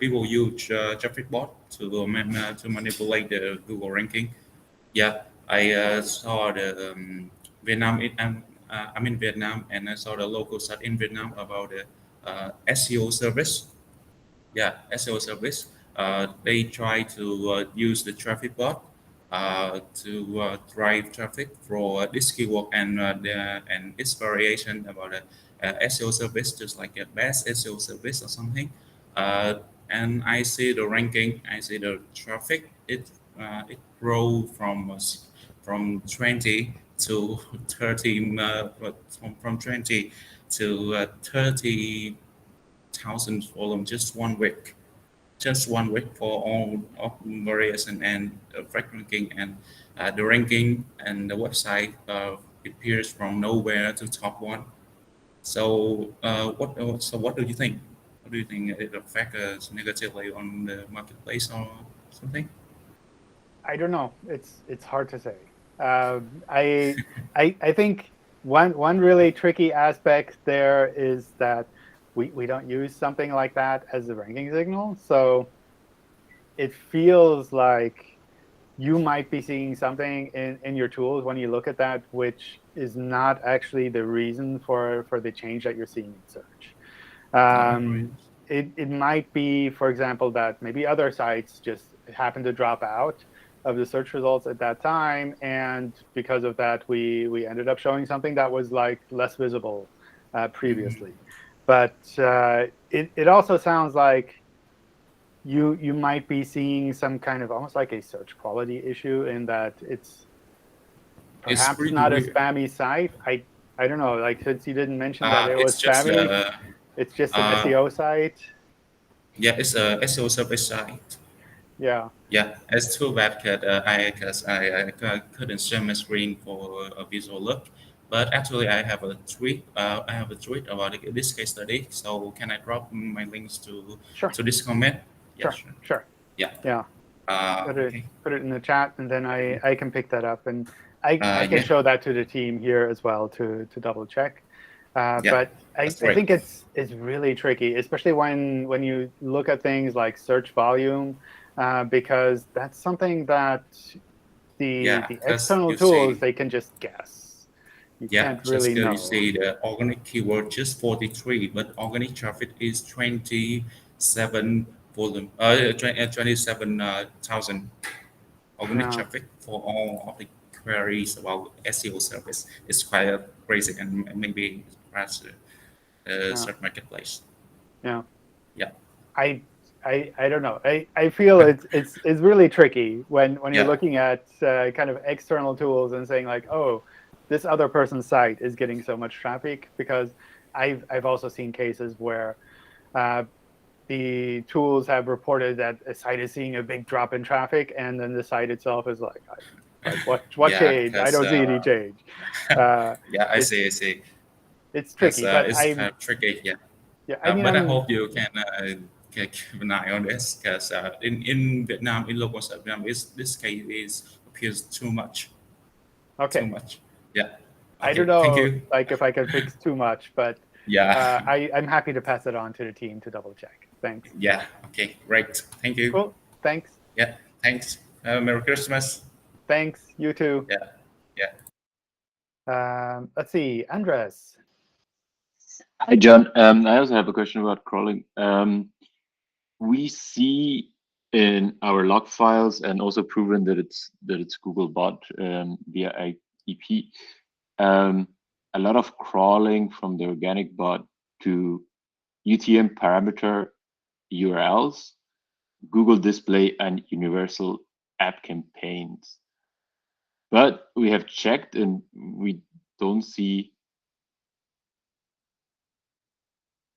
people use traffic bot to manipulate the Google ranking. Yeah, I saw the Vietnam. I'm in Vietnam, and I saw the local site in Vietnam about the SEO service. Yeah, SEO service. They try to use the traffic bot to drive traffic for this keyword and its variation about the SEO service, just like a best SEO service or something. And I see the ranking, I see the traffic. It grow from 20 to 30, from 20 to 30,000 volume just 1 week. Just 1 week for all of variation and ranking, and the ranking and the website appears from nowhere to top 1. So what do you think? What do you think it affects negatively on the marketplace or something? I don't know. It's hard to say. I think one really tricky aspect there is that we don't use something like that as a ranking signal. So it feels like you might be seeing something in your tools when you look at that, which is not actually the reason for the change that you're seeing in search. It might be, for example, that maybe other sites just happen to drop out of the search results at that time, and because of that, we ended up showing something that was like less visible previously. But it also sounds like you might be seeing some kind of almost like a search quality issue in that it's perhaps not a spammy site. I don't know. Like, since you didn't mention that it was spammy, it's just an SEO site. Yeah, it's a SEO service site. Yeah. Yeah, it's too bad because I couldn't share my screen for a visual look. But actually, I have a tweet. I have a tweet about this case study. So can I drop my links to this comment? Yeah, sure. Yeah. Put it in the chat, and then I can pick that up, and I can show that to the team here as well to double check. But I think it's really tricky, especially when you look at things like search volume, because that's something that the external tools, they can just guess. You can't really know. You see the organic keyword just 43, but organic traffic is 27 volume, 27,000 organic traffic for all of the queries about SEO service. It's quite crazy, and maybe crash the search marketplace. Yeah. I don't know. I feel it's really tricky when you're looking at kind of external tools and saying like, oh, this other person's site is getting so much traffic, because I've also seen cases where the tools have reported that a site is seeing a big drop in traffic, and then the site itself is like what change? I don't see any change. I see. It's tricky, but it's kind of tricky. But I hope you can keep an eye on this, because in Vietnam, in local Vietnam, this case appears too much. Okay. Too much. Yeah. Okay. I don't know, like if I can fix too much, but I'm happy to pass it on to the team to double check. Thanks. Yeah. Okay. Great. Thank you. Cool. Thanks. Yeah. Thanks. Merry Christmas. Thanks. You too. Yeah. Let's see, Andres. Hi, John. I also have a question about crawling. We see in our log files, and also proven that it's Googlebot via IP, a lot of crawling from the organic bot to UTM parameter URLs Google Display and Universal App Campaigns. But we have checked and we don't see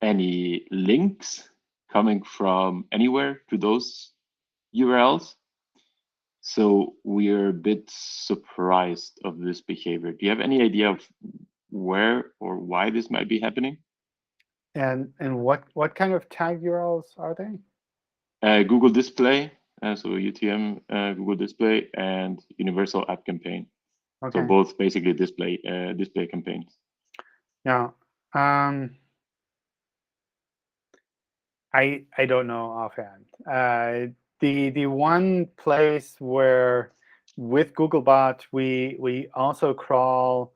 any links coming from anywhere to those URLs. So we're a bit surprised of this behavior. Do you have any idea of where or why this might be happening? And what kind of tag URLs are they? Google Display, so UTM, Google Display, and Universal App Campaign. Okay. So both basically display campaigns. Yeah. I don't know offhand. The one place where with Googlebot we also crawl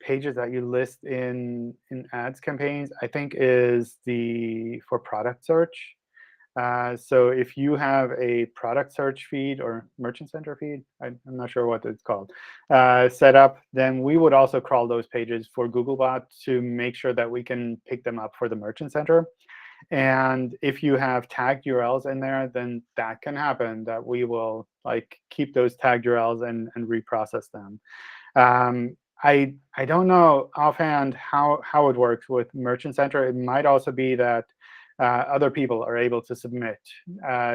pages that you list in ads campaigns, I think is for product search. So if you have a product search feed or merchant center feed, I'm not sure what it's called, set up, then we would also crawl those pages for Googlebot to make sure that we can pick them up for the merchant center. And if you have tagged URLs in there, then that can happen, that we will keep those tagged URLs and reprocess them. I don't know offhand how it works with Merchant Center. It might also be that other people are able to submit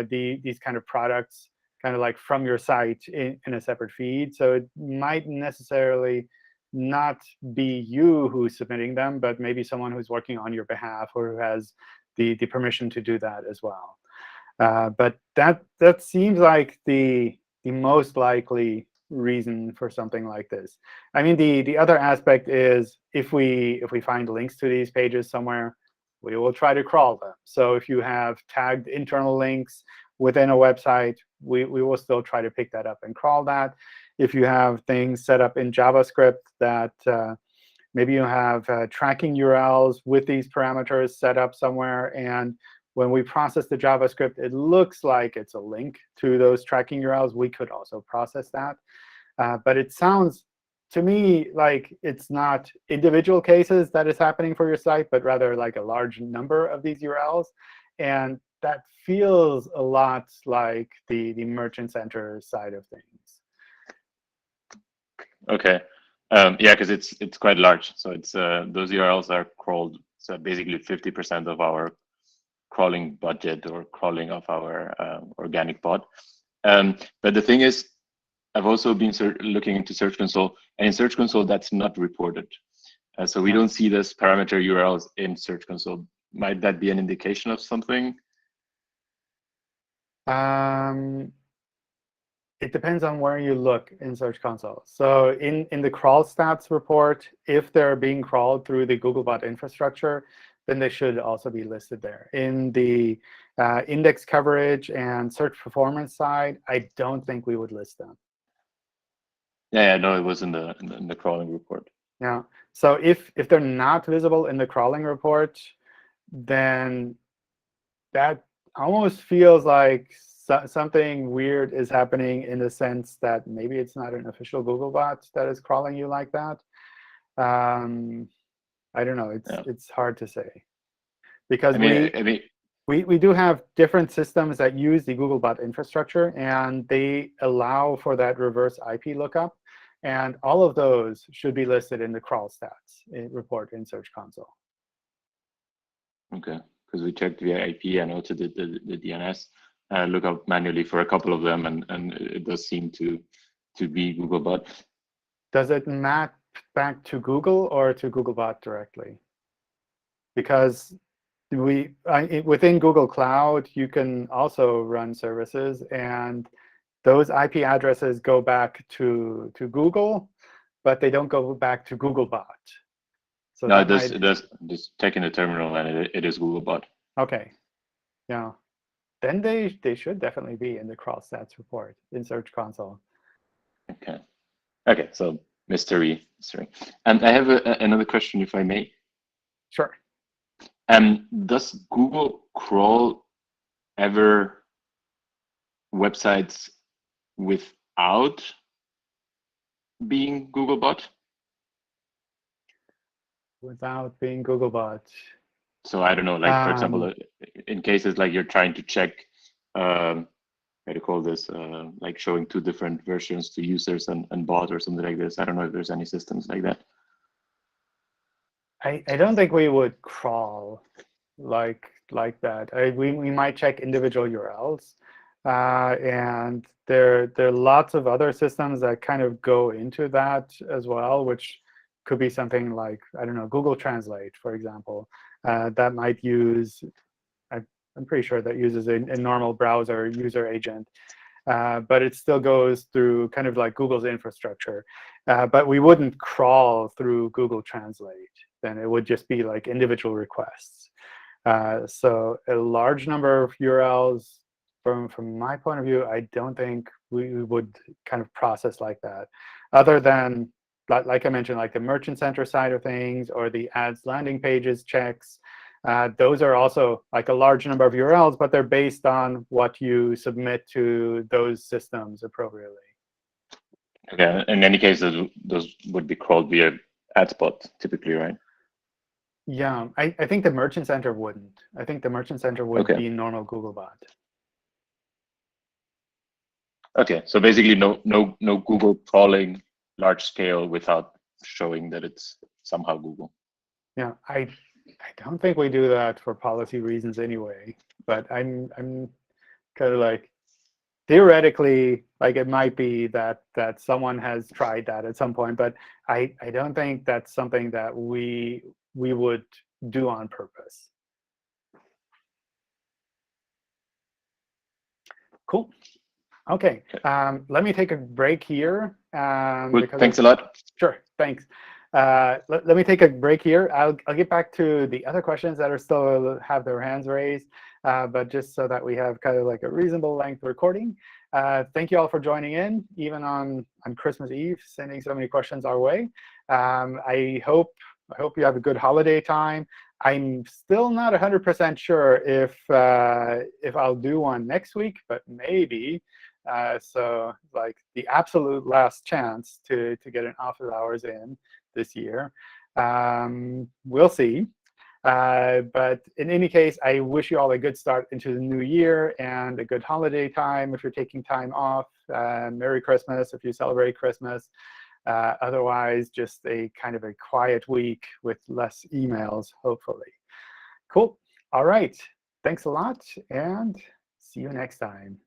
these kind of products kind of like from your site in a separate feed. So it might necessarily not be you who's submitting them, but maybe someone who's working on your behalf or who has the permission to do that as well. But that seems like the most likely reason for something like this. I mean, the other aspect is if we find links to these pages somewhere, we will try to crawl them. So if you have tagged internal links within a website, we will still try to pick that up and crawl that. If you have things set up in JavaScript that maybe you have tracking URLs with these parameters set up somewhere, and when we process the JavaScript, it looks like it's a link to those tracking URLs, we could also process that. But it sounds to me like it's not individual cases that is happening for your site, but rather like a large number of these URLs. And that feels a lot like the Merchant Center side of things. OK. Yeah, because it's quite large. So it's those URLs are crawled. So basically 50% of our crawling budget or crawling of our organic bot. But the thing is, I've also been looking into Search Console, and in Search Console, that's not reported. So we don't see this parameter URLs in Search Console. Might that be an indication of something? It depends on where you look in Search Console. So in the crawl stats report, if they're being crawled through the Googlebot infrastructure, then they should also be listed there. In the index coverage and search performance side, I don't think we would list them. Yeah, no, it was in the crawling report. Yeah. So if they're not visible in the crawling report, then that almost feels like something weird is happening in the sense that maybe it's not an official Googlebot that is crawling you like that. I don't know. It's hard to say, because we do have different systems that use the Googlebot infrastructure, and they allow for that reverse IP lookup. And all of those should be listed in the crawl stats report in Search Console. OK, because we checked via IP and also did the DNS lookup manually for a couple of them, and it does seem to be Googlebot. Does it map back to Google or to Googlebot directly? Because within Google Cloud, you can also run services, and those IP addresses go back to Google, but they don't go back to Googlebot. So no, it does. Just checking the terminal, and it is Googlebot. OK. Yeah. Then they should definitely be in the crawl stats report in Search Console. OK. OK, so mystery. And I have another question, if I may. Sure. Does Google crawl ever websites without being Googlebot? Without being Googlebot. So I don't know, like for example, in cases like you're trying to check, how to call this, like showing 2 different versions to users and bot or something like this. I don't know if there's any systems like that. I don't think we would crawl like that. We might check individual URLs, and there are lots of other systems that kind of go into that as well, which could be something like, I don't know, Google Translate, for example. That might use, I'm pretty sure that uses a normal browser user agent. But it still goes through kind of like Google's infrastructure. But we wouldn't crawl through Google Translate. Then it would just be like individual requests. So a large number of URLs, from my point of view, I don't think we would kind of process like that, other than, like I mentioned, like the Merchant Center side of things or the ads landing pages checks. Those are also like a large number of URLs, but they're based on what you submit to those systems appropriately. Okay, in any case, those would be crawled via AdSpot typically, right? Yeah, I think the Merchant Center wouldn't. I think the Merchant Center would be normal Googlebot. Okay, so basically no Google crawling large scale without showing that it's somehow Google. Yeah, I don't think we do that for policy reasons anyway. But I'm kind of like, theoretically, like it might be that someone has tried that at some point, but I don't think that's something that we would do on purpose. Cool. OK, let me take a break here. Thanks a lot. Sure, thanks. Let me take a break here. I'll get back to the other questions that are still have their hands raised, but just so that we have kind of like a reasonable length recording. Thank you all for joining in, even on Christmas Eve, sending so many questions our way. I hope you have a good holiday time. I'm still not 100% sure if I'll do one next week, but maybe. So like the absolute last chance to get an office hours in this year. We'll see. But in any case, I wish you all a good start into the new year and a good holiday time if you're taking time off. Merry Christmas if you celebrate Christmas. Otherwise, just a kind of a quiet week with less emails, hopefully. Cool. All right. Thanks a lot, and see you next time.